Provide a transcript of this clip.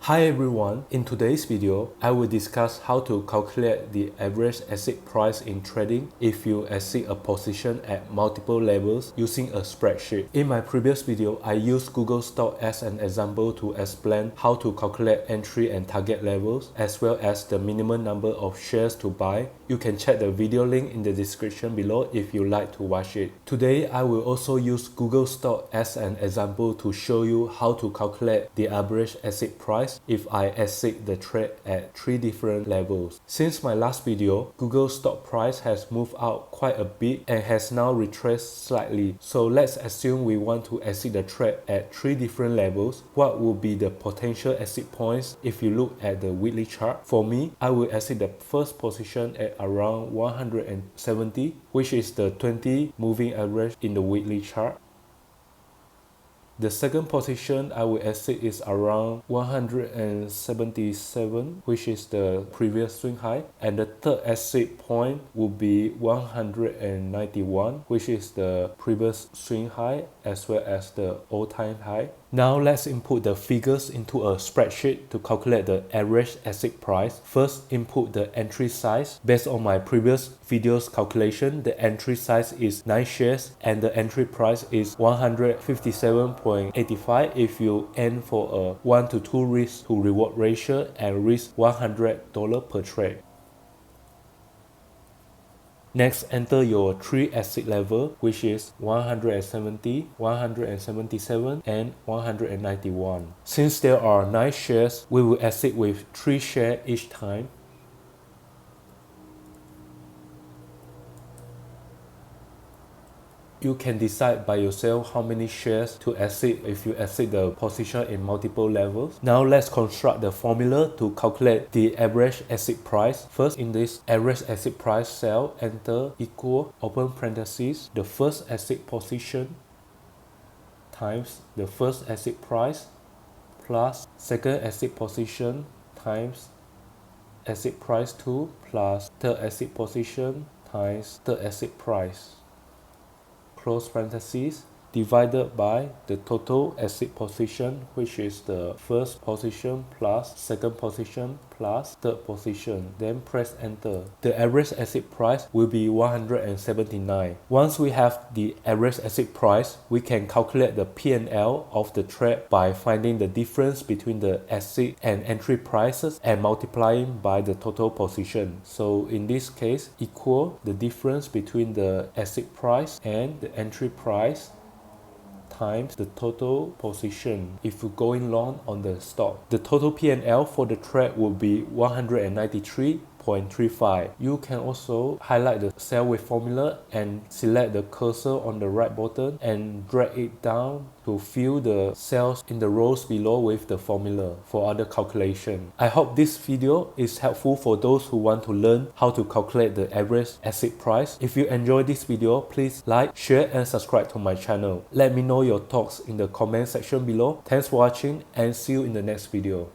Hi everyone, in today's video, I will discuss how to calculate the average exit price in trading if you exit a position at multiple levels using a spreadsheet. In my previous video, I used Google Stock as an example to explain how to calculate entry and target levels as well as the minimum number of shares to buy. You can check the video link in the description below if you like to watch it. Today, I will also use Google Stock as an example to show you how to calculate the average exit price if I exit the trade at 3 different levels. Since my last video, Google stock price has moved out quite a bit and has now retraced slightly. So let's assume we want to exit the trade at 3 different levels. What would be the potential exit points if you look at the weekly chart? For me, I will exit the first position at around 170, which is the 20 moving average in the weekly chart. The second position I will exit is around 177, which is the previous swing high. And the third exit point will be 191, which is the previous swing high as well as the all-time high. Now let's input the figures into a spreadsheet to calculate the average exit price. First, input the entry size. Based on my previous video's calculation, the entry size is 9 shares and the entry price is 157.85 if you aim for a 1 to 2 risk to reward ratio and risk $100 per trade. Next, enter your 3 exit level, which is 170, 177, and 191. Since there are 9 shares, we will exit with 3 shares each time. You can decide by yourself how many shares to exit if you exit the position in multiple levels. Now let's construct the formula to calculate the average exit price. First, in this average exit price cell, enter equal open parentheses the first exit position times the first exit price plus second exit position times exit price 2 plus third exit position times third exit price, close parentheses, divided by the total exit position, which is the first position plus second position plus third position. Then press enter. The average exit price will be 179. Once we have the average exit price, we can calculate the P&L of the trade by finding the difference between the exit and entry prices and multiplying by the total position. So in this case, equal the difference between the exit price and the entry price times the total position if you're going long on the stock. The total P&L for the trade will be 193.35. You can also highlight the cell with formula and select the cursor on the right button and drag it down to fill the cells in the rows below with the formula for other calculation. I hope this video is helpful for those who want to learn how to calculate the average exit price. If you enjoyed this video, please like, share and subscribe to my channel. Let me know your thoughts in the comment section below. Thanks for watching and see you in the next video.